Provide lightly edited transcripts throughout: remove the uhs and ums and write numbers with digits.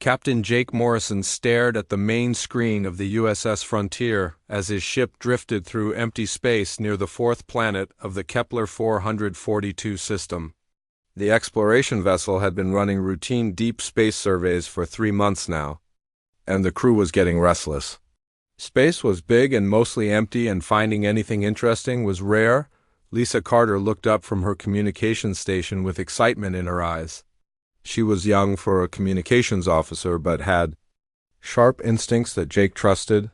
Captain Jake Morrison stared at the main screen of the USS Frontier as his ship drifted through empty space near the fourth planet of the Kepler 442 system. The exploration vessel had been running routine deep space surveys for 3 months now, and the crew was getting restless. Space was big and mostly empty, and finding anything interesting was rare. Lisa Carter looked up from her communications station with excitement in her eyes. She was young for a communications officer, but had sharp instincts that Jake trusted.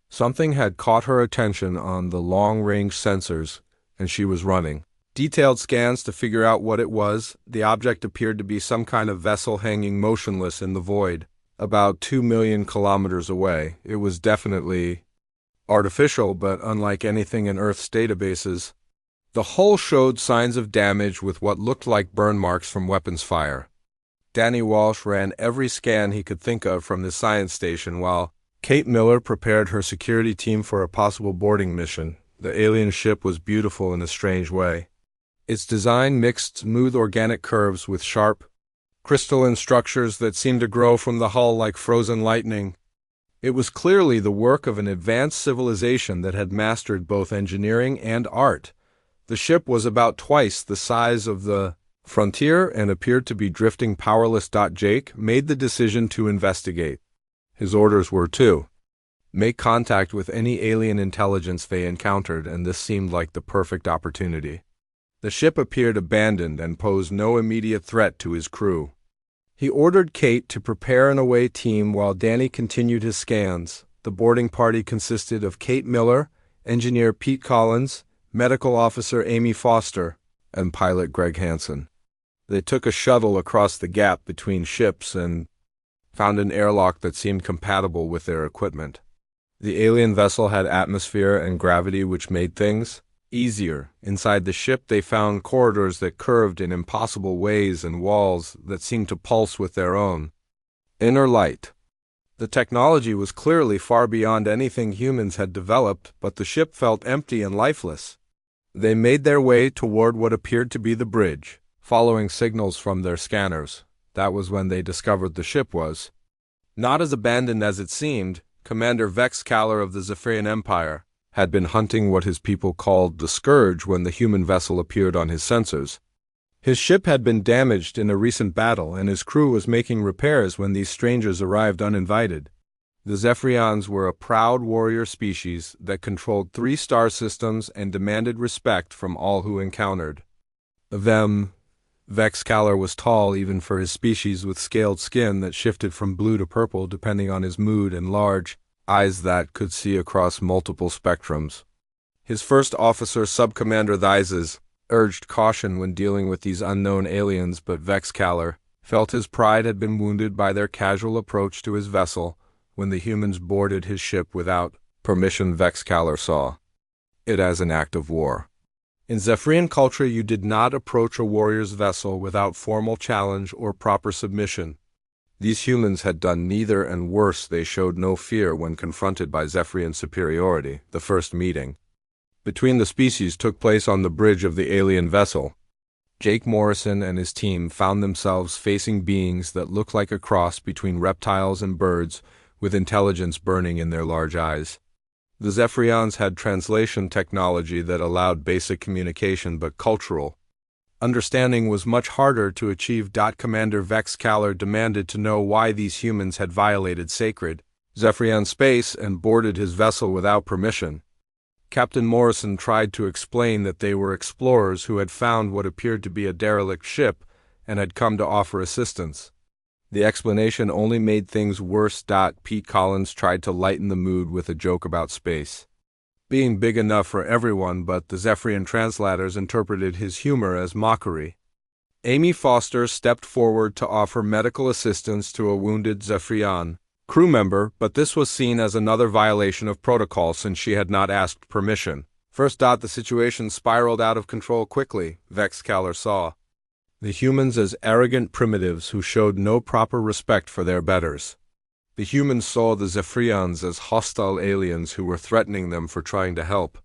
Something had caught her attention on the long-range sensors, and she was running detailed scans to figure out what it was. The object appeared to be some kind of vessel hanging motionless in the void, about 2 million kilometers away. It was definitely artificial, but unlike anything in Earth's databases. The hull showed signs of damage with what looked like burn marks from weapons fire. Danny Walsh ran every scan he could think of from the science station, while Kate Miller prepared her security team for a possible boarding mission. The alien ship was beautiful in a strange way. Its design mixed smooth organic curves with sharp, crystalline structures that seemed to grow from the hull like frozen lightning. It was clearly the work of an advanced civilization that had mastered both engineering and art. The ship was about twice the size of the Frontier and appeared to be drifting powerless. Jake made the decision to investigate. His orders were to make contact with any alien intelligence they encountered, and this seemed like the perfect opportunity. The ship appeared abandoned and posed no immediate threat to his crew. He ordered Kate to prepare an away team while Danny continued his scans. The boarding party consisted of Kate Miller, engineer Pete Collins, medical officer Amy Foster, and pilot Greg Hansen. They took a shuttle across the gap between ships and found an airlock that seemed compatible with their equipment. The alien vessel had atmosphere and gravity, which made things easier. Inside the ship they found corridors that curved in impossible ways and walls that seemed to pulse with their own inner light. The technology was clearly far beyond anything humans had developed, but the ship felt empty and lifeless. They made their way toward what appeared to be the bridge, following signals from their scanners. That was when they discovered the ship was not as abandoned as it seemed. Commander Vex Kaller of the Zephyrian Empire had been hunting what his people called the Scourge when the human vessel appeared on his sensors. His ship had been damaged in a recent battle, and his crew was making repairs when these strangers arrived uninvited. The Zephyrians were a proud warrior species that controlled 3 star systems and demanded respect from all who encountered them. Vex Kaller was tall even for his species, with scaled skin that shifted from blue to purple depending on his mood, and large eyes that could see across multiple spectrums. His first officer, Subcommander Thizes, urged caution when dealing with these unknown aliens, but Vex Kaller felt his pride had been wounded by their casual approach to his vessel. When the humans boarded his ship without permission, Vex Kaller saw it as an act of war. In Zephyrian culture, you did not approach a warrior's vessel without formal challenge or proper submission. These humans had done neither, and worse, they showed no fear when confronted by Zephyrian superiority. The first meeting between the species took place on the bridge of the alien vessel. Jake Morrison and his team found themselves facing beings that looked like a cross between reptiles and birds, with intelligence burning in their large eyes. The Zephyrians had translation technology that allowed basic communication, but cultural understanding was much harder to achieve. Commander Vex Kaller demanded to know why these humans had violated sacred Zephyrian space and boarded his vessel without permission. Captain Morrison tried to explain that they were explorers who had found what appeared to be a derelict ship and had come to offer assistance. The explanation only made things worse. Pete Collins tried to lighten the mood with a joke about space being big enough for everyone, but the Zephyrian translators interpreted his humor as mockery. Amy Foster stepped forward to offer medical assistance to a wounded Zephyrian crew member, but this was seen as another violation of protocol since she had not asked permission. First, the situation spiraled out of control quickly. Vex Kaller saw the humans as arrogant primitives who showed no proper respect for their betters. The humans saw the Zephyrians as hostile aliens who were threatening them for trying to help.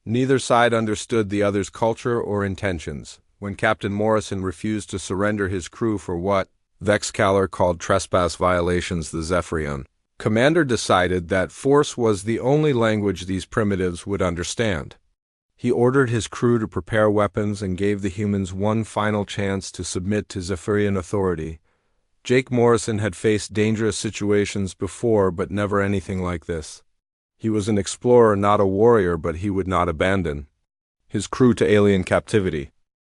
Neither side understood the other's culture or intentions. When Captain Morrison refused to surrender his crew for what Vexcaler called trespass violations the Zephyrian. Commander decided that force was the only language these primitives would understand. He ordered his crew to prepare weapons and gave the humans one final chance to submit to Zephyrian authority. Jake Morrison had faced dangerous situations before, but never anything like this. He was an explorer, not a warrior, but he would not abandon his crew to alien captivity.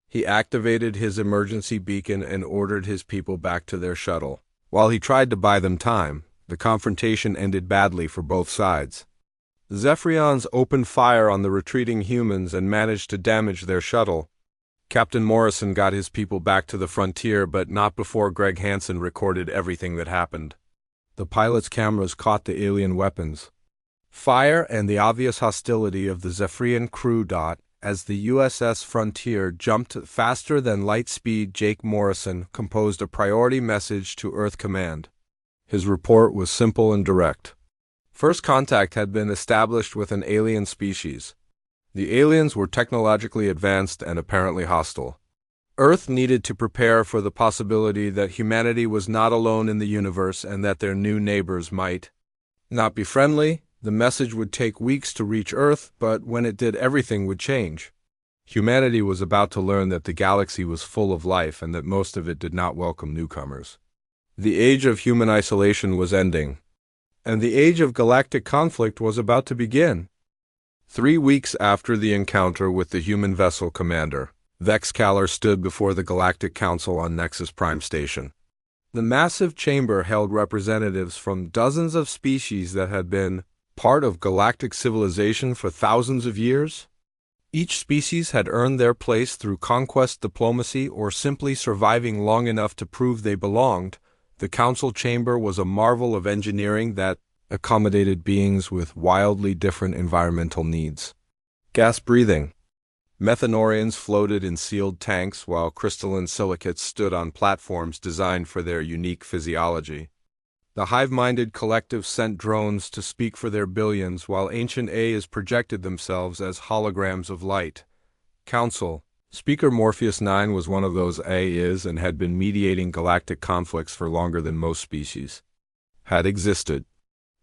He activated his emergency beacon and ordered his people back to their shuttle. While he tried to buy them time, the confrontation ended badly for both sides. The Zephyrians opened fire on the retreating humans and managed to damage their shuttle. Captain Morrison got his people back to the frontier, but not before Greg Hansen recorded everything that happened. The pilot's cameras caught the alien weapons, fire, and the obvious hostility of the Zephyrian crew. As the USS Frontier jumped faster than light speed, Jake Morrison composed a priority message to Earth Command. His report was simple and direct. First contact had been established with an alien species. The aliens were technologically advanced and apparently hostile. Earth needed to prepare for the possibility that humanity was not alone in the universe and that their new neighbors might not be friendly. The message would take weeks to reach Earth, but when it did, everything would change. Humanity was about to learn that the galaxy was full of life and that most of it did not welcome newcomers. The age of human isolation was ending, and the age of galactic conflict was about to begin. 3 weeks after the encounter with the human vessel commander, Vexcaler stood before the Galactic Council on Nexus Prime Station. The massive chamber held representatives from dozens of species that had been part of galactic civilization for thousands of years. Each species had earned their place through conquest, diplomacy, or simply surviving long enough to prove they belonged. The council chamber was a marvel of engineering that accommodated beings with wildly different environmental needs. Gas breathing. Methanorians floated in sealed tanks while crystalline silicates stood on platforms designed for their unique physiology. The hive-minded collective sent drones to speak for their billions, while ancient AIs projected themselves as holograms of light. Council. Speaker Morpheus 9 was one of those AIs and had been mediating galactic conflicts for longer than most species had existed.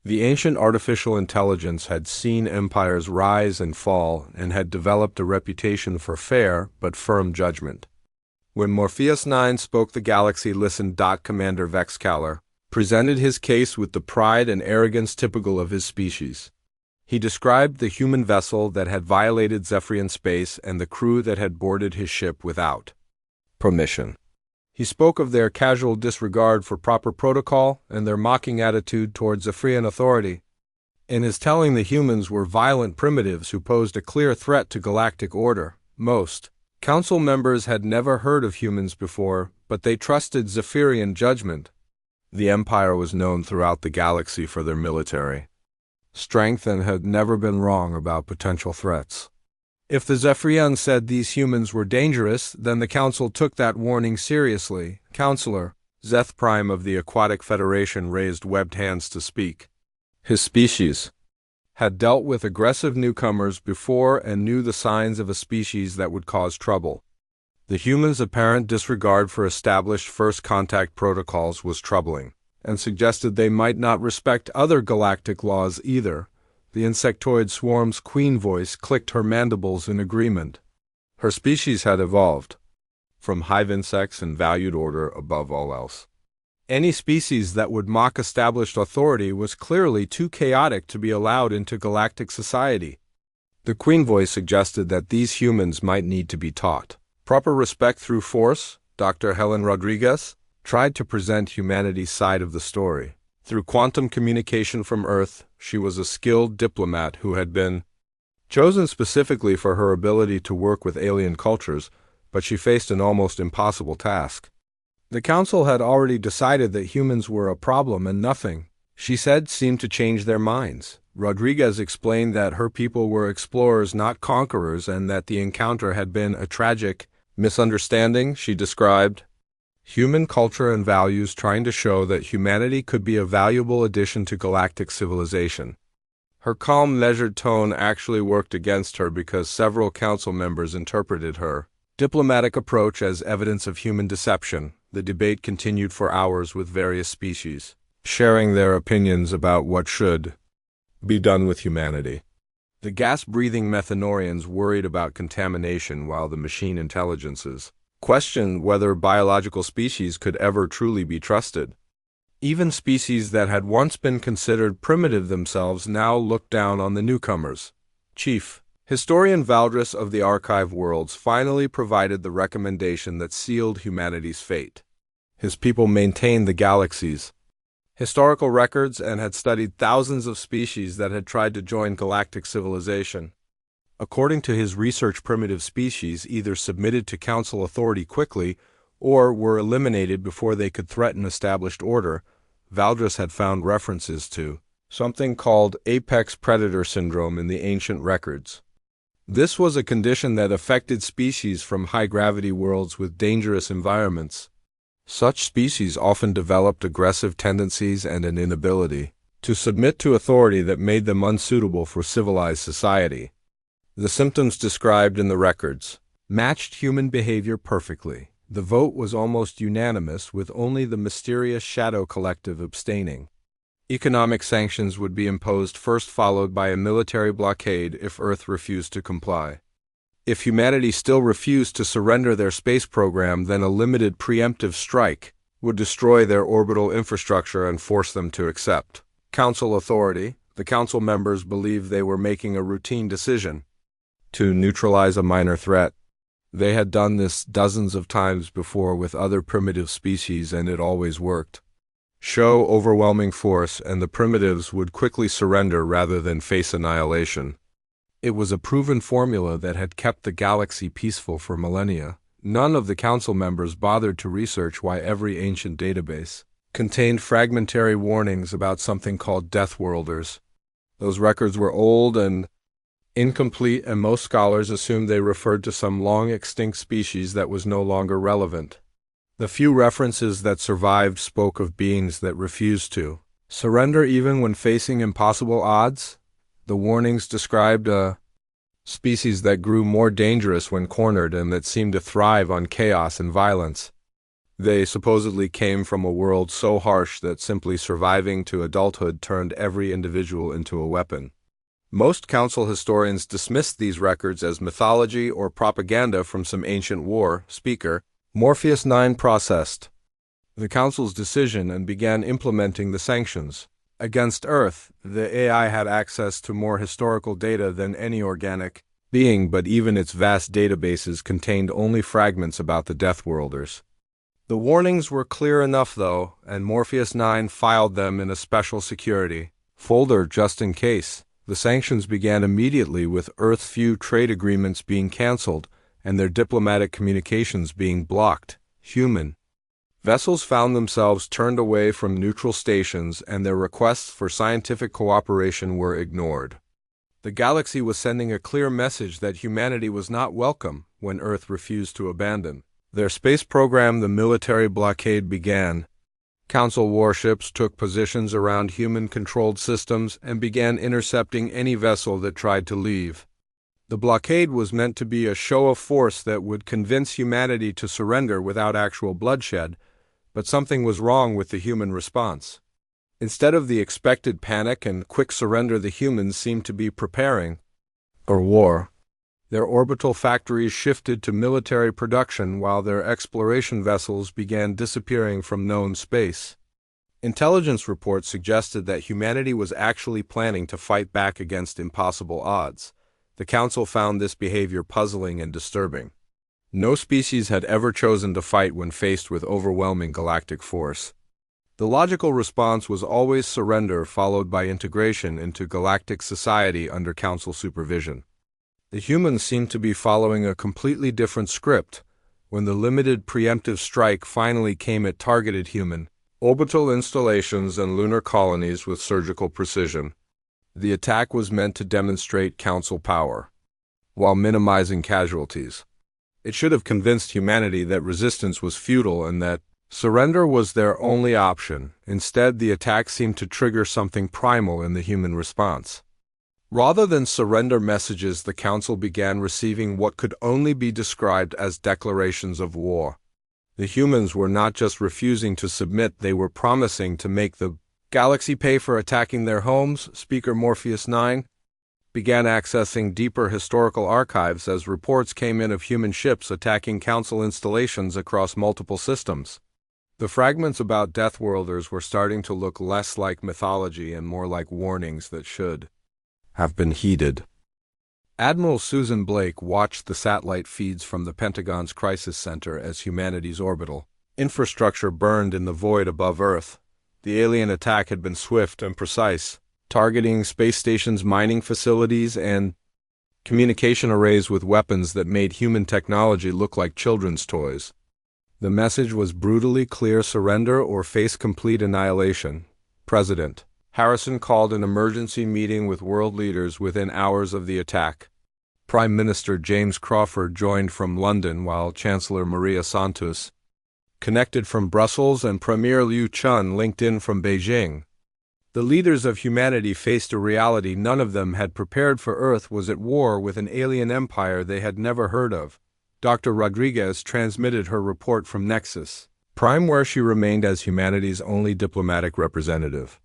The ancient artificial intelligence had seen empires rise and fall and had developed a reputation for fair but firm judgment. When Morpheus 9 spoke, the galaxy listened. Commander Vexcaler presented his case with the pride and arrogance typical of his species. He described the human vessel that had violated Zephyrian space and the crew that had boarded his ship without permission. He spoke of their casual disregard for proper protocol and their mocking attitude towards Zephyrian authority. In his telling, the humans were violent primitives who posed a clear threat to galactic order. Most council members had never heard of humans before, but they trusted Zephyrian judgment. The Empire was known throughout the galaxy for their military strength and had never been wrong about potential threats. If the Zephyrians said these humans were dangerous, then the Council took that warning seriously. Counselor Zeth Prime of the Aquatic Federation raised webbed hands to speak. His species had dealt with aggressive newcomers before and knew the signs of a species that would cause trouble. The humans' apparent disregard for established first contact protocols was troubling, and suggested they might not respect other galactic laws either. The insectoid swarm's queen voice clicked her mandibles in agreement. Her species had evolved from hive insects and valued order above all else. Any species that would mock established authority was clearly too chaotic to be allowed into galactic society. The queen voice suggested that these humans might need to be taught proper respect through force. Dr. Helen Rodriguez tried to present humanity's side of the story. Through quantum communication from Earth, she was a skilled diplomat who had been chosen specifically for her ability to work with alien cultures, but she faced an almost impossible task. The Council had already decided that humans were a problem and nothing, she said, seemed to change their minds. Rodriguez explained that her people were explorers, not conquerors, and that the encounter had been a tragic misunderstanding. She described human culture and values, trying to show that humanity could be a valuable addition to galactic civilization. Her calm, measured tone actually worked against her because several council members interpreted her diplomatic approach as evidence of human deception. The debate continued for hours with various species, sharing their opinions about what should be done with humanity. The gas-breathing Methanorians worried about contamination, while the machine intelligences questioned whether biological species could ever truly be trusted. Even species that had once been considered primitive themselves now looked down on the newcomers. Chief Historian Valdres of the Archive Worlds finally provided the recommendation that sealed humanity's fate. His people maintained the galaxy's historical records and had studied thousands of species that had tried to join galactic civilization. According to his research, primitive species either submitted to council authority quickly or were eliminated before they could threaten established order. Valdres had found references to something called apex predator syndrome in the ancient records. This was a condition that affected species from high-gravity worlds with dangerous environments. Such species often developed aggressive tendencies and an inability to submit to authority that made them unsuitable for civilized society. The symptoms described in the records matched human behavior perfectly. The vote was almost unanimous, with only the mysterious Shadow Collective abstaining. Economic sanctions would be imposed first, followed by a military blockade if Earth refused to comply. If humanity still refused to surrender their space program, then a limited preemptive strike would destroy their orbital infrastructure and force them to accept council authority. The council members believed they were making a routine decision to neutralize a minor threat. They had done this dozens of times before with other primitive species, and it always worked. Show overwhelming force, and the primitives would quickly surrender rather than face annihilation. It was a proven formula that had kept the galaxy peaceful for millennia. None of the council members bothered to research why every ancient database contained fragmentary warnings about something called Death Worlders. Those records were old and incomplete, and most scholars assumed they referred to some long-extinct species that was no longer relevant. The few references that survived spoke of beings that refused to surrender even when facing impossible odds. The warnings described a species that grew more dangerous when cornered and that seemed to thrive on chaos and violence. They supposedly came from a world so harsh that simply surviving to adulthood turned every individual into a weapon. Most council historians dismissed these records as mythology or propaganda from some ancient war. Speaker Morpheus 9 processed the council's decision and began implementing the sanctions. Against Earth, the AI had access to more historical data than any organic being, but even its vast databases contained only fragments about the Death Worlders. The warnings were clear enough, though, and Morpheus 9 filed them in a special security folder just in case. The sanctions began immediately, with Earth's few trade agreements being canceled and their diplomatic communications being blocked. Human vessels found themselves turned away from neutral stations, and their requests for scientific cooperation were ignored. The galaxy was sending a clear message that humanity was not welcome when Earth refused to abandon their space program. The military blockade began. Council warships took positions around human-controlled systems and began intercepting any vessel that tried to leave. The blockade was meant to be a show of force that would convince humanity to surrender without actual bloodshed, but something was wrong with the human response. Instead of the expected panic and quick surrender the humans seemed to be preparing for war. Their orbital factories shifted to military production while their exploration vessels began disappearing from known space. Intelligence reports suggested that humanity was actually planning to fight back against impossible odds. The Council found this behavior puzzling and disturbing. No species had ever chosen to fight when faced with overwhelming galactic force. The logical response was always surrender, followed by integration into galactic society under Council supervision. The humans seemed to be following a completely different script. When the limited preemptive strike finally came, it targeted human orbital installations and lunar colonies with surgical precision. The attack was meant to demonstrate Council power, while minimizing casualties. It should have convinced humanity that resistance was futile and that surrender was their only option. Instead, the attack seemed to trigger something primal in the human response. Rather than surrender messages, the Council began receiving what could only be described as declarations of war. The humans were not just refusing to submit, they were promising to make the galaxy pay for attacking their homes. Speaker Morpheus 9 began accessing deeper historical archives as reports came in of human ships attacking Council installations across multiple systems. The fragments about Deathworlders were starting to look less like mythology and more like warnings that should have been heeded. Admiral Susan Blake watched the satellite feeds from the Pentagon's Crisis Center as humanity's orbital infrastructure burned in the void above Earth. The alien attack had been swift and precise, targeting space stations, mining facilities, and communication arrays with weapons that made human technology look like children's toys. The message was brutally clear: surrender or face complete annihilation. President Harrison called an emergency meeting with world leaders within hours of the attack. Prime Minister James Crawford joined from London, while Chancellor Maria Santos connected from Brussels and Premier Liu Chun linked in from Beijing. The leaders of humanity faced a reality none of them had prepared for. Earth was at war with an alien empire they had never heard of. Dr. Rodriguez transmitted her report from Nexus Prime, where she remained as humanity's only diplomatic representative.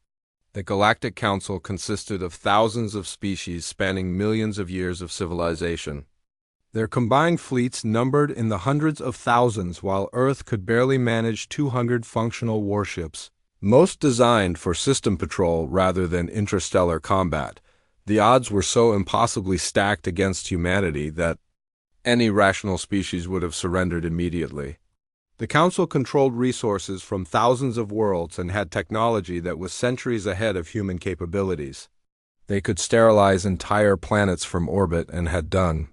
The Galactic Council consisted of thousands of species spanning millions of years of civilization. Their combined fleets numbered in the hundreds of thousands, while Earth could barely manage 200 functional warships, most designed for system patrol rather than interstellar combat. The odds were so impossibly stacked against humanity that any rational species would have surrendered immediately. The Council controlled resources from thousands of worlds and had technology that was centuries ahead of human capabilities. They could sterilize entire planets from orbit and had done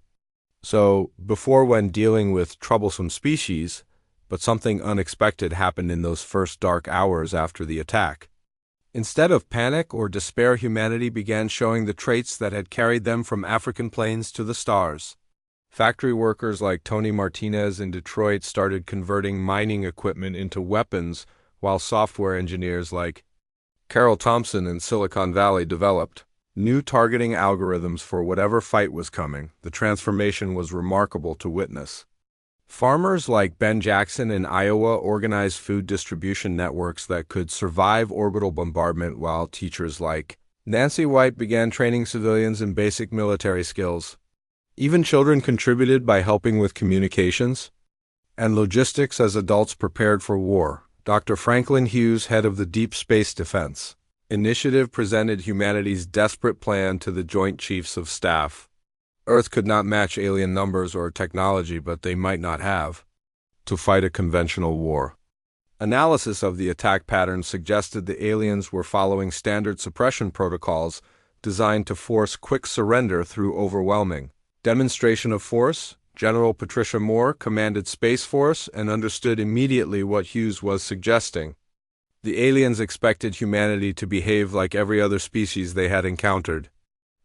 so before when dealing with troublesome species, but something unexpected happened in those first dark hours after the attack. Instead of panic or despair, humanity began showing the traits that had carried them from African plains to the stars. Factory workers like Tony Martinez in Detroit started converting mining equipment into weapons, while software engineers like Carol Thompson in Silicon Valley developed new targeting algorithms for whatever fight was coming. The transformation was remarkable to witness. Farmers like Ben Jackson in Iowa organized food distribution networks that could survive orbital bombardment, while teachers like Nancy White began training civilians in basic military skills. Even children contributed by helping with communications and logistics as adults prepared for war. Dr. Franklin Hughes, head of the Deep Space Defense Initiative, presented humanity's desperate plan to the Joint Chiefs of Staff. Earth could not match alien numbers or technology, but they might not have to fight a conventional war. Analysis of the attack patterns suggested the aliens were following standard suppression protocols designed to force quick surrender through overwhelming demonstration of force. General Patricia Moore commanded Space Force and understood immediately what Hughes was suggesting. The aliens expected humanity to behave like every other species they had encountered.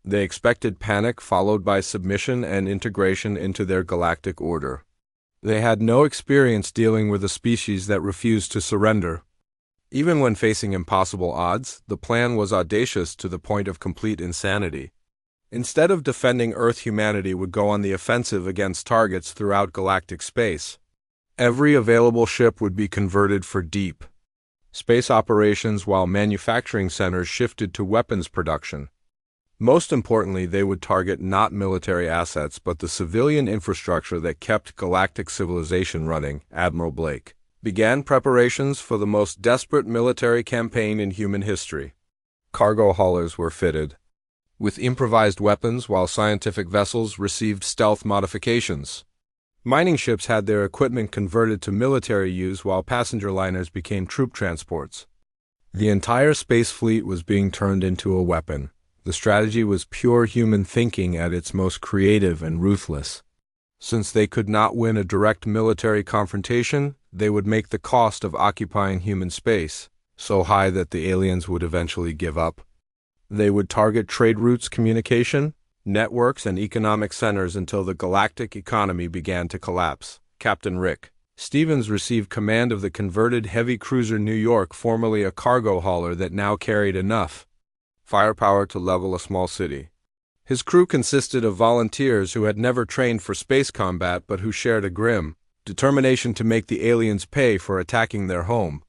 They expected panic followed by submission and integration into their galactic order. They had no experience dealing with a species that refused to surrender. Even when facing impossible odds, the plan was audacious to the point of complete insanity. Instead of defending Earth, humanity would go on the offensive against targets throughout galactic space. Every available ship would be converted for deep space operations, while manufacturing centers shifted to weapons production. Most importantly, they would target not military assets but the civilian infrastructure that kept galactic civilization running. Admiral Blake began preparations for the most desperate military campaign in human history. Cargo haulers were fitted with improvised weapons, while scientific vessels received stealth modifications. Mining ships had their equipment converted to military use, while passenger liners became troop transports. The entire space fleet was being turned into a weapon. The strategy was pure human thinking at its most creative and ruthless. Since they could not win a direct military confrontation, they would make the cost of occupying human space so high that the aliens would eventually give up. They would target trade routes, communication networks, and economic centers until the galactic economy began to collapse. Captain Rick Stevens received command of the converted heavy cruiser New York, formerly a cargo hauler that now carried enough firepower to level a small city. His crew consisted of volunteers who had never trained for space combat but who shared a grim determination to make the aliens pay for attacking their home.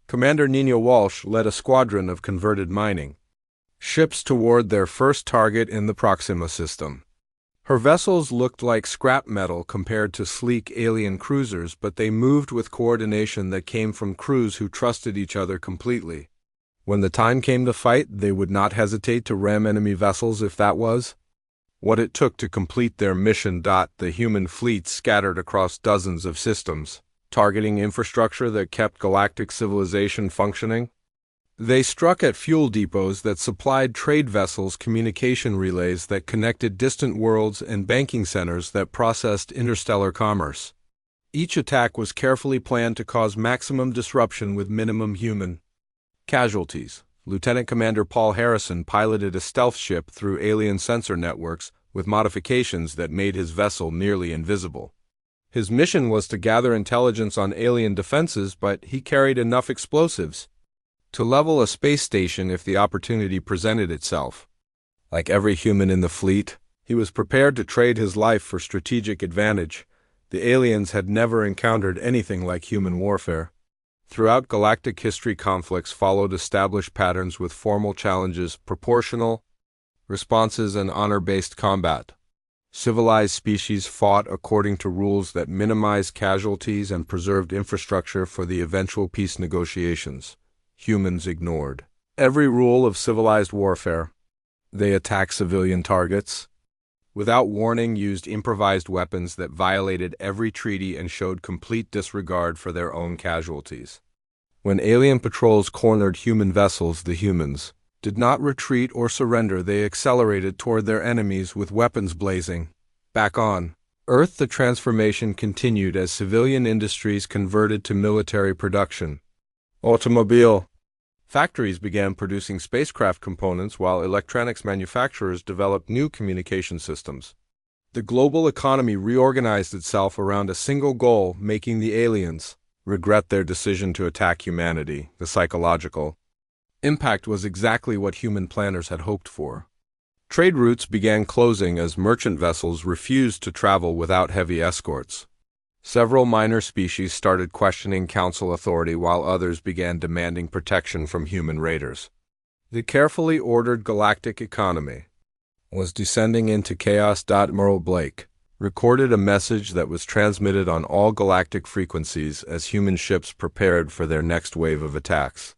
Commander Nina Walsh led a squadron of converted mining ships toward their first target in the Proxima system. Her vessels looked like scrap metal compared to sleek alien cruisers, but they moved with coordination that came from crews who trusted each other completely. When the time came to fight, they would not hesitate to ram enemy vessels if that was what it took to complete their mission. The human fleet scattered across dozens of systems, targeting infrastructure that kept galactic civilization functioning. They struck at fuel depots that supplied trade vessels, communication relays that connected distant worlds, and banking centers that processed interstellar commerce. Each attack was carefully planned to cause maximum disruption with minimum human casualties. Lieutenant Commander Paul Harrison piloted a stealth ship through alien sensor networks with modifications that made his vessel nearly invisible. His mission was to gather intelligence on alien defenses, but he carried enough explosives to level a space station if the opportunity presented itself. Like every human in the fleet, he was prepared to trade his life for strategic advantage. The aliens had never encountered anything like human warfare. Throughout galactic history, conflicts followed established patterns with formal challenges, proportional responses, and honor-based combat. Civilized species fought according to rules that minimized casualties and preserved infrastructure for the eventual peace negotiations. Humans ignored every rule of civilized warfare. They attacked civilian targets without warning, used improvised weapons that violated every treaty, and showed complete disregard for their own casualties. When alien patrols cornered human vessels, the humans did not retreat or surrender. They accelerated toward their enemies with weapons blazing. Back on Earth, the transformation continued as civilian industries converted to military production. Automobile factories began producing spacecraft components, while electronics manufacturers developed new communication systems. The global economy reorganized itself around a single goal: making the aliens regret their decision to attack humanity. The psychological impact was exactly what human planners had hoped for. Trade routes began closing as merchant vessels refused to travel without heavy escorts. Several minor species started questioning council authority, while others began demanding protection from human raiders. The carefully ordered galactic economy was descending into chaos. Admiral Blake recorded a message that was transmitted on all galactic frequencies as human ships prepared for their next wave of attacks.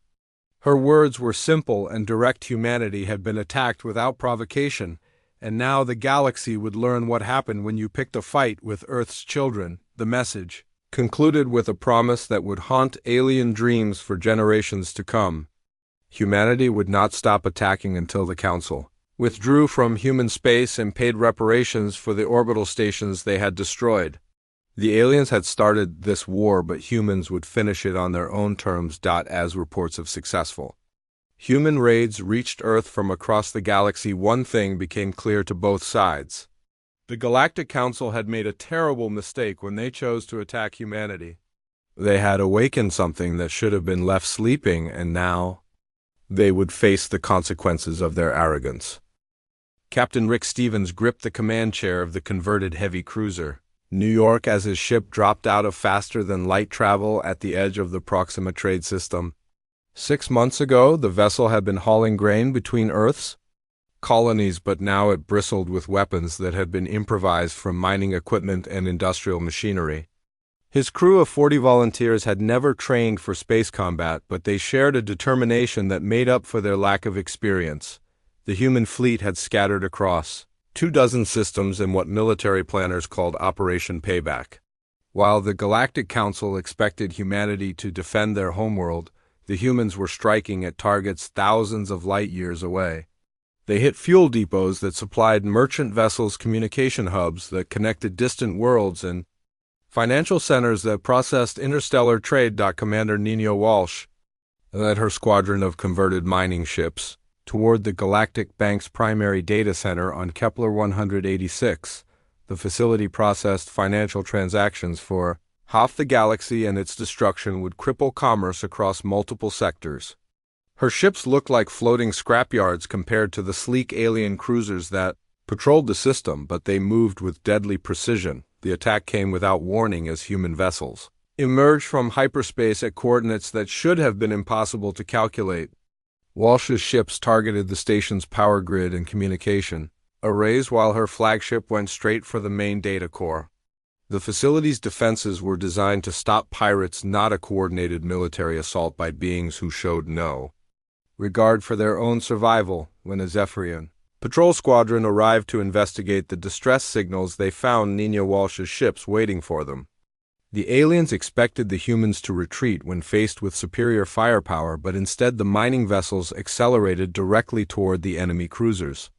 Her words were simple and direct: humanity had been attacked without provocation, and now the galaxy would learn what happened when you picked a fight with Earth's children. The message concluded with a promise that would haunt alien dreams for generations to come. Humanity would not stop attacking until the Council withdrew from human space and paid reparations for the orbital stations they had destroyed. The aliens had started this war, but humans would finish it on their own terms. As reports of successful human raids reached Earth from across the galaxy, one thing became clear to both sides. The Galactic Council had made a terrible mistake when they chose to attack humanity. They had awakened something that should have been left sleeping, and now they would face the consequences of their arrogance. Captain Rick Stevens gripped the command chair of the converted heavy cruiser New York as his ship dropped out of faster-than-light travel at the edge of the Proxima trade system. 6 months ago, the vessel had been hauling grain between Earth's colonies, but now it bristled with weapons that had been improvised from mining equipment and industrial machinery. His crew of 40 volunteers had never trained for space combat, but they shared a determination that made up for their lack of experience. The human fleet had scattered across 24 systems in what military planners called Operation Payback. While the Galactic Council expected humanity to defend their homeworld, the humans were striking at targets thousands of light years away. They hit fuel depots that supplied merchant vessels, communication hubs that connected distant worlds, and financial centers that processed interstellar trade. Commander Nina Walsh led her squadron of converted mining ships toward the Galactic Bank's primary data center on Kepler 186. The facility processed financial transactions for half the galaxy, and its destruction would cripple commerce across multiple sectors. Her ships looked like floating scrapyards compared to the sleek alien cruisers that patrolled the system, but they moved with deadly precision. the attack came without warning as human vessels emerged from hyperspace at coordinates that should have been impossible to calculate. Walsh's ships targeted the station's power grid and communication arrays while her flagship went straight for the main data core. The facility's defenses were designed to stop pirates, not a coordinated military assault by beings who showed no regard for their own survival. When a Zephyrian patrol squadron arrived to investigate the distress signals, they found Nina Walsh's ships waiting for them. The aliens expected the humans to retreat when faced with superior firepower, but instead the mining vessels accelerated directly toward the enemy cruisers.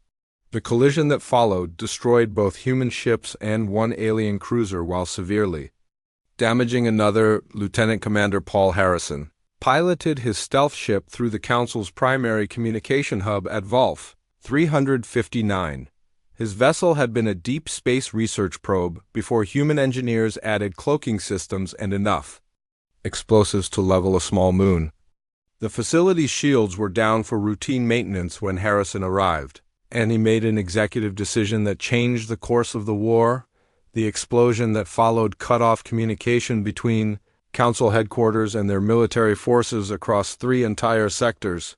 The collision that followed destroyed both human ships and one alien cruiser while severely damaging another. Lieutenant Commander Paul Harrison piloted his stealth ship through the Council's primary communication hub at Volf 359. His vessel had been a deep space research probe before human engineers added cloaking systems and enough explosives to level a small moon. The facility's shields were down for routine maintenance when Harrison arrived, and he made an executive decision that changed the course of the war. The explosion that followed cut off communication between Council headquarters and their military forces across 3 entire sectors.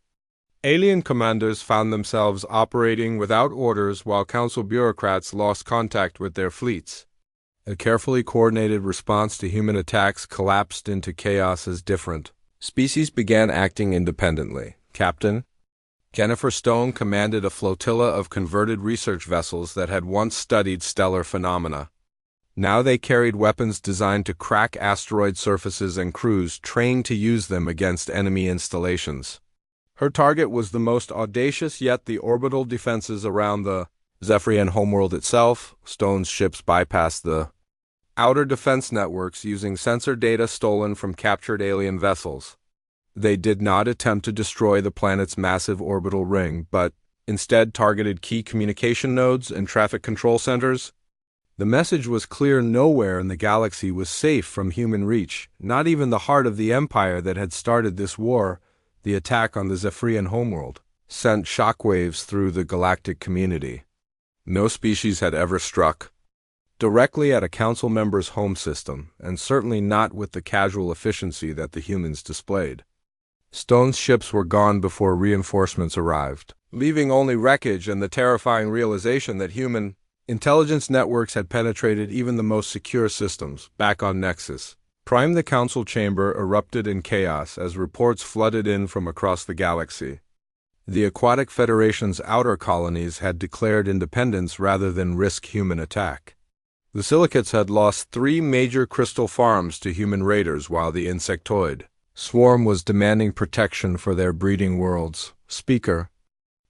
Alien commanders found themselves operating without orders while Council bureaucrats lost contact with their fleets. A carefully coordinated response to human attacks collapsed into chaos as different species began acting independently. Captain Jennifer Stone commanded a flotilla of converted research vessels that had once studied stellar phenomena. Now they carried weapons designed to crack asteroid surfaces and crews trained to use them against enemy installations. Her target was the most audacious, yet the orbital defenses around the Zephyrian homeworld itself. Stone's ships bypassed the outer defense networks using sensor data stolen from captured alien vessels. They did not attempt to destroy the planet's massive orbital ring, but instead targeted key communication nodes and traffic control centers. The message was clear: nowhere in the galaxy was safe from human reach, not even the heart of the empire that had started this war. The attack on the Zephyrian homeworld sent shockwaves through the galactic community. No species had ever struck directly at a council member's home system, and certainly not with the casual efficiency that the humans displayed. Stone's ships were gone before reinforcements arrived, leaving only wreckage and the terrifying realization that human intelligence networks had penetrated even the most secure systems. Back on Nexus Prime, the council chamber erupted in chaos as reports flooded in from across the galaxy. The Aquatic Federation's outer colonies had declared independence rather than risk human attack. The Silicates had lost 3 major crystal farms to human raiders, while the insectoid swarm was demanding protection for their breeding worlds. Speaker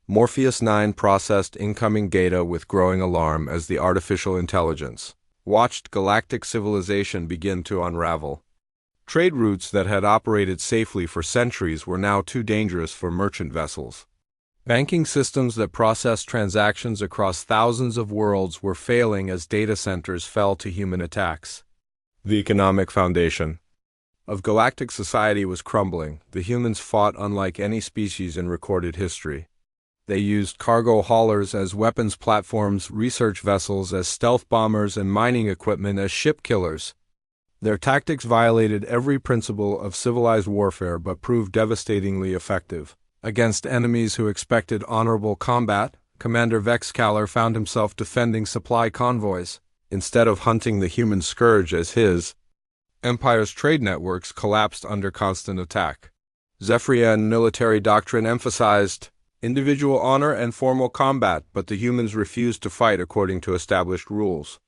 Morpheus 9 processed incoming data with growing alarm as the artificial intelligence watched galactic civilization begin to unravel. Trade routes that had operated safely for centuries were now too dangerous for merchant vessels. Banking systems that processed transactions across thousands of worlds were failing as data centers fell to human attacks. The economic foundation of galactic society was crumbling. The humans fought unlike any species in recorded history. They used cargo haulers as weapons platforms, research vessels as stealth bombers, and mining equipment as ship killers. Their tactics violated every principle of civilized warfare but proved devastatingly effective against enemies who expected honorable combat. Commander Vexcaller found himself defending supply convoys instead of hunting the human scourge as his empire's trade networks collapsed under constant attack. Zephyrian military doctrine emphasized individual honor and formal combat, but the humans refused to fight according to established rules.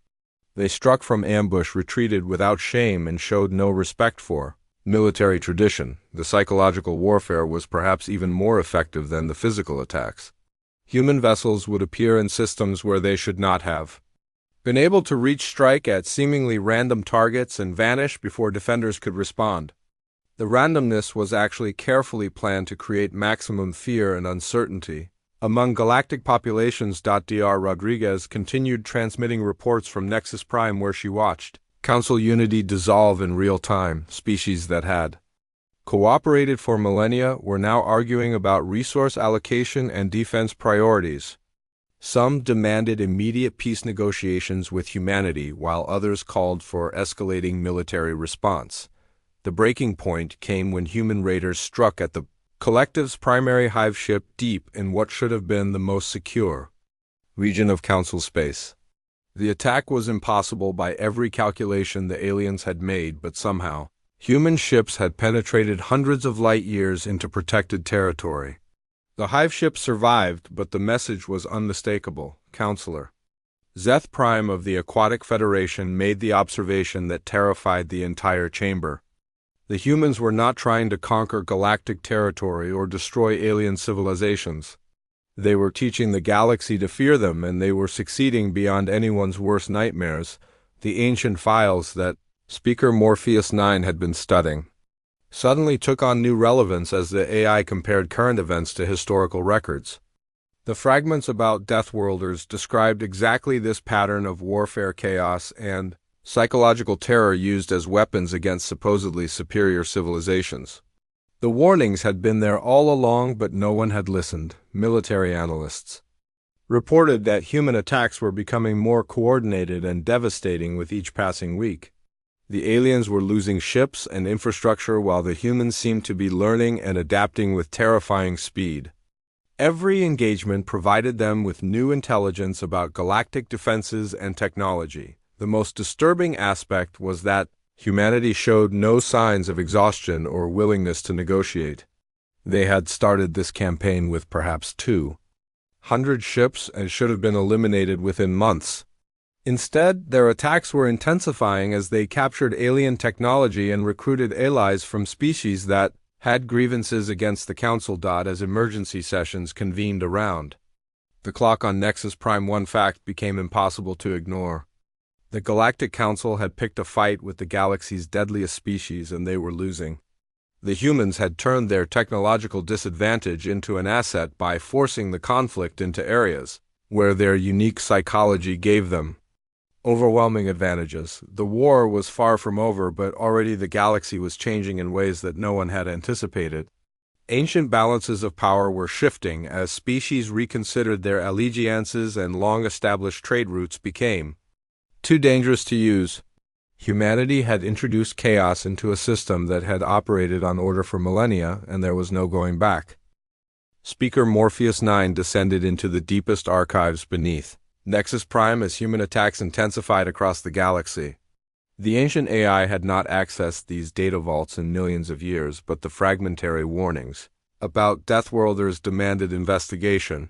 They struck from ambush, retreated without shame, and showed no respect for military tradition. The psychological warfare was perhaps even more effective than the physical attacks. Human vessels would appear in systems where they should not have been able to reach, strike at seemingly random targets, and vanish before defenders could respond. The randomness was actually carefully planned to create maximum fear and uncertainty among galactic populations. Dr. Rodriguez continued transmitting reports from Nexus Prime, where she watched Council unity dissolve in real time. Species that had cooperated for millennia were now arguing about resource allocation and defense priorities. Some demanded immediate peace negotiations with humanity, while others called for escalating military response. The breaking point came when human raiders struck at the collective's primary hive ship deep in what should have been the most secure region of Council space. The attack was impossible by every calculation the aliens had made, but somehow, human ships had penetrated hundreds of light years into protected territory. The hive ship survived, but the message was unmistakable. Counselor Zeth Prime of the Aquatic Federation made the observation that terrified the entire chamber. The humans were not trying to conquer galactic territory or destroy alien civilizations. They were teaching the galaxy to fear them, and they were succeeding beyond anyone's worst nightmares. The ancient files that Speaker Morpheus 9 had been studying suddenly took on new relevance as the AI compared current events to historical records. The fragments about Deathworlders described exactly this pattern of warfare, chaos, and psychological terror used as weapons against supposedly superior civilizations. The warnings had been there all along, but no one had listened. Military analysts reported that human attacks were becoming more coordinated and devastating with each passing week. The aliens were losing ships and infrastructure while the humans seemed to be learning and adapting with terrifying speed. Every engagement provided them with new intelligence about galactic defenses and technology. The most disturbing aspect was that humanity showed no signs of exhaustion or willingness to negotiate. They had started this campaign with perhaps 200 ships and should have been eliminated within months. Instead, their attacks were intensifying as they captured alien technology and recruited allies from species that had grievances against the Council. As emergency sessions convened around the clock on Nexus Prime, one fact became impossible to ignore. The Galactic Council had picked a fight with the galaxy's deadliest species, and they were losing. The humans had turned their technological disadvantage into an asset by forcing the conflict into areas where their unique psychology gave them overwhelming advantages. The war was far from over, but already the galaxy was changing in ways that no one had anticipated. Ancient balances of power were shifting as species reconsidered their allegiances and long-established trade routes became too dangerous to use. Humanity had introduced chaos into a system that had operated on order for millennia, and there was no going back. Speaker Morpheus 9 descended into the deepest archives beneath Nexus Prime as human attacks intensified across the galaxy. The ancient AI had not accessed these data vaults in millions of years, but the fragmentary warnings about Deathworlders demanded investigation.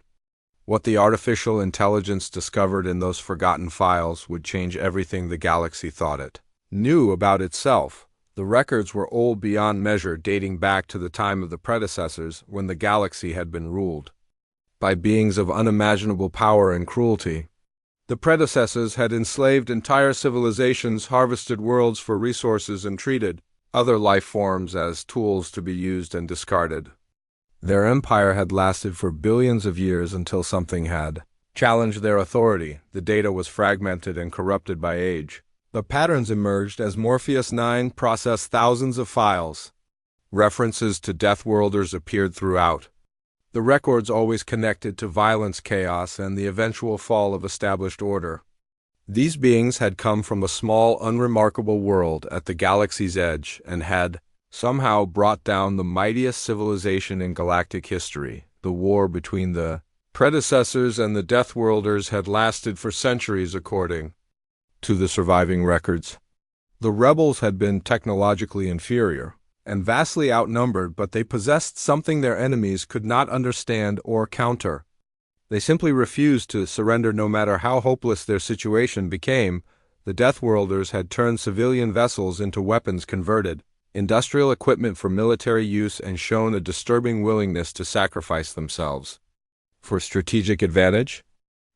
What the artificial intelligence discovered in those forgotten files would change everything the galaxy thought it knew about itself. The records were old beyond measure, dating back to the time of the predecessors, when the galaxy had been ruled by beings of unimaginable power and cruelty. The predecessors had enslaved entire civilizations, harvested worlds for resources, and treated other life forms as tools to be used and discarded. Their empire had lasted for billions of years until something had challenged their authority. The data was fragmented and corrupted by age. The patterns emerged as Morpheus 9 processed thousands of files. References to Deathworlders appeared throughout. The records always connected to violence, chaos, and the eventual fall of established order. These beings had come from a small, unremarkable world at the galaxy's edge and had somehow brought down the mightiest civilization in galactic history. The war between the predecessors and the Deathworlders had lasted for centuries, according to the surviving records. The rebels had been technologically inferior and vastly outnumbered, but they possessed something their enemies could not understand or counter. They simply refused to surrender no matter how hopeless their situation became. The Deathworlders had turned civilian vessels into weapons, converted industrial equipment for military use, and shown a disturbing willingness to sacrifice themselves for strategic advantage.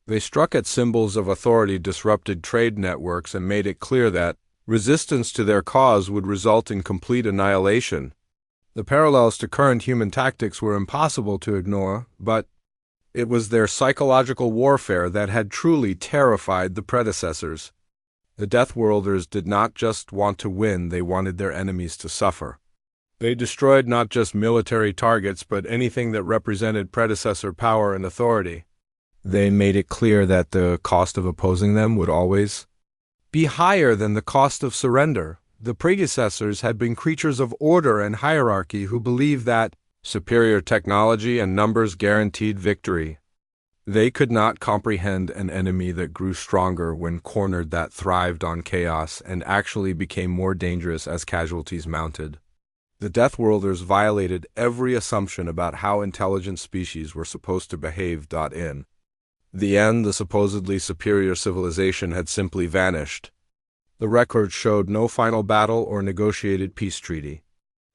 They struck at symbols of authority, disrupted trade networks, and made it clear that resistance to their cause would result in complete annihilation. The parallels to current human tactics were impossible to ignore, but it was their psychological warfare that had truly terrified the predecessors. The Deathworlders did not just want to win, they wanted their enemies to suffer. They destroyed not just military targets, but anything that represented predecessor power and authority. They made it clear that the cost of opposing them would always be higher than the cost of surrender. The predecessors had been creatures of order and hierarchy who believed that superior technology and numbers guaranteed victory. They could not comprehend an enemy that grew stronger when cornered, that thrived on chaos and actually became more dangerous as casualties mounted. The Deathworlders violated every assumption about how intelligent species were supposed to behave. In the end, the supposedly superior civilization had simply vanished. The record showed no final battle or negotiated peace treaty.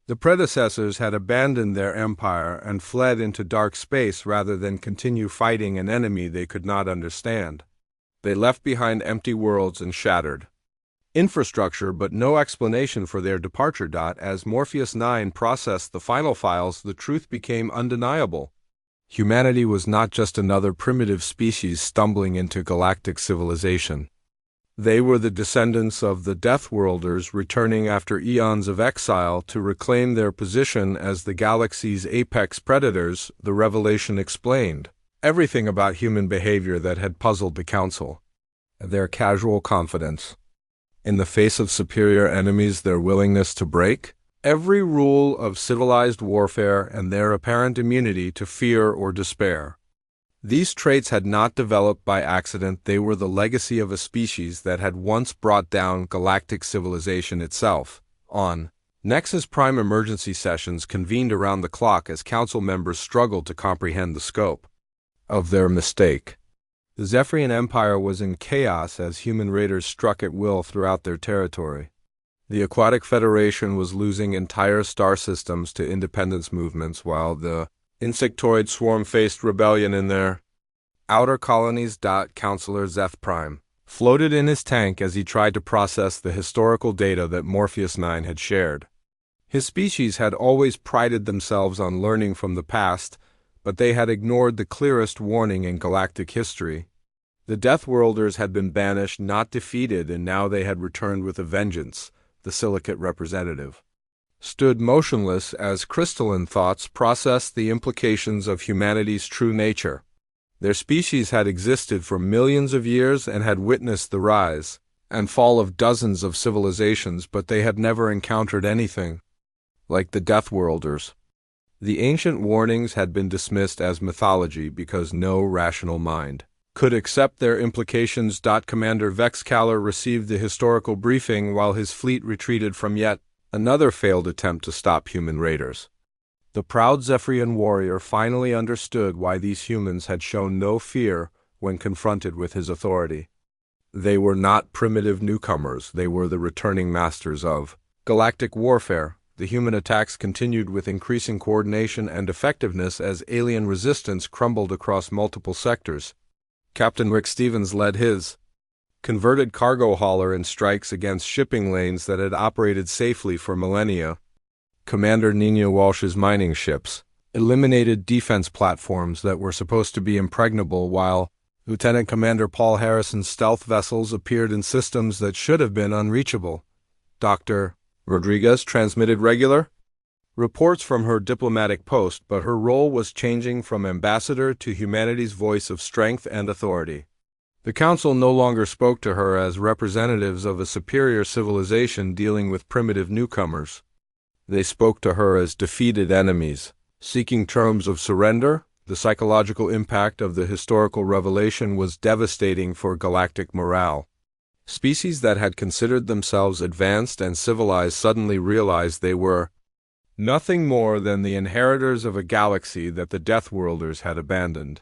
The predecessors had abandoned their empire and fled into dark space rather than continue fighting an enemy they could not understand. They left behind empty worlds and shattered infrastructure, but no explanation for their departure. As Morpheus 9 processed the final files, the truth became undeniable. Humanity was not just another primitive species stumbling into galactic civilization. They were the descendants of the Deathworlders returning after eons of exile to reclaim their position as the galaxy's apex predators. The revelation explained everything about human behavior that had puzzled the Council. Their casual confidence in the face of superior enemies, their willingness to break every rule of civilized warfare, and their apparent immunity to fear or despair. These traits had not developed by accident. They were the legacy of a species that had once brought down galactic civilization itself. On Nexus Prime emergency sessions convened around the clock as Council members struggled to comprehend the scope of their mistake. The Zephyrian Empire was in chaos as human raiders struck at will throughout their territory. The Aquatic Federation was losing entire star systems to independence movements, while the insectoid swarm faced rebellion in their outer colonies. Counselor Zeph Prime floated in his tank as he tried to process the historical data that Morpheus 9 had shared. His species had always prided themselves on learning from the past, but they had ignored the clearest warning in galactic history. The Deathworlders had been banished, not defeated, and now they had returned with a vengeance. The silicate representative stood motionless as crystalline thoughts processed the implications of humanity's true nature. Their species had existed for millions of years and had witnessed the rise and fall of dozens of civilizations, but they had never encountered anything like the Deathworlders. The ancient warnings had been dismissed as mythology because no rational mind could accept their implications. Commander Vexcaller received the historical briefing while his fleet retreated from yet another failed attempt to stop human raiders. The proud Zephyrian warrior finally understood why these humans had shown no fear when confronted with his authority. They were not primitive newcomers, they were the returning masters of galactic warfare. The human attacks continued with increasing coordination and effectiveness as alien resistance crumbled across multiple sectors. Captain Rick Stevens led his converted cargo hauler in strikes against shipping lanes that had operated safely for millennia. Commander Nina Walsh's mining ships eliminated defense platforms that were supposed to be impregnable, while Lieutenant Commander Paul Harrison's stealth vessels appeared in systems that should have been unreachable. Dr. Rodriguez transmitted regular reports from her diplomatic post, but her role was changing from ambassador to humanity's voice of strength and authority. The Council no longer spoke to her as representatives of a superior civilization dealing with primitive newcomers. They spoke to her as defeated enemies, seeking terms of surrender. The psychological impact of the historical revelation was devastating for galactic morale. Species that had considered themselves advanced and civilized suddenly realized they were nothing more than the inheritors of a galaxy that the Deathworlders had abandoned.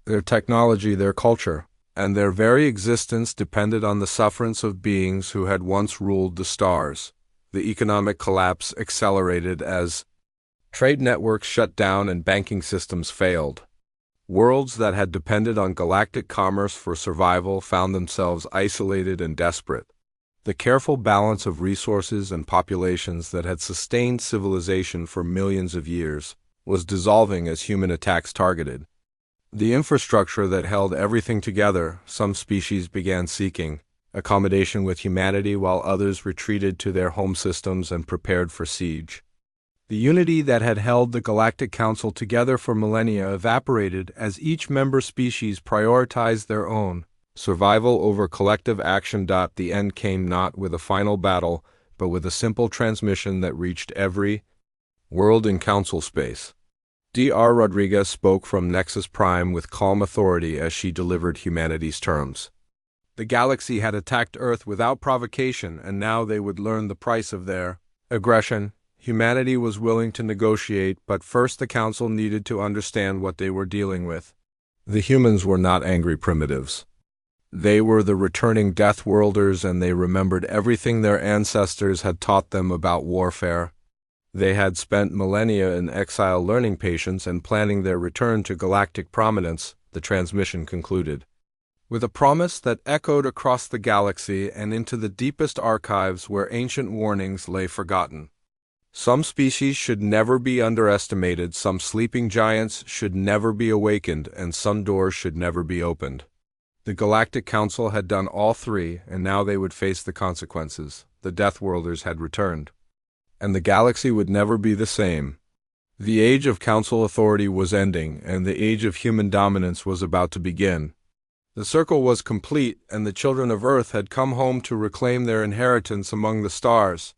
Their technology, their culture, and their very existence depended on the sufferance of beings who had once ruled the stars. The economic collapse accelerated as trade networks shut down and banking systems failed. Worlds that had depended on galactic commerce for survival found themselves isolated and desperate. The careful balance of resources and populations that had sustained civilization for millions of years was dissolving as human attacks targeted the infrastructure that held everything together. Some species began seeking accommodation with humanity, while others retreated to their home systems and prepared for siege. The unity that had held the Galactic Council together for millennia evaporated as each member species prioritized their own survival over collective action. The end came not with a final battle, but with a simple transmission that reached every world in Council space. Dr. Rodriguez spoke from Nexus Prime with calm authority as she delivered humanity's terms. The galaxy had attacked Earth without provocation, and now they would learn the price of their aggression. Humanity was willing to negotiate, but first the Council needed to understand what they were dealing with. The humans were not angry primitives. They were the returning Death Worlders, and they remembered everything their ancestors had taught them about warfare. They had spent millennia in exile learning patience and planning their return to galactic prominence, the transmission concluded. With a promise that echoed across the galaxy and into the deepest archives where ancient warnings lay forgotten. Some species should never be underestimated, some sleeping giants should never be awakened, and some doors should never be opened. The Galactic Council had done all three, and now they would face the consequences. The Death Worlders had returned. And the galaxy would never be the same. The age of Council authority was ending, and the age of human dominance was about to begin. The circle was complete, and the children of Earth had come home to reclaim their inheritance among the stars.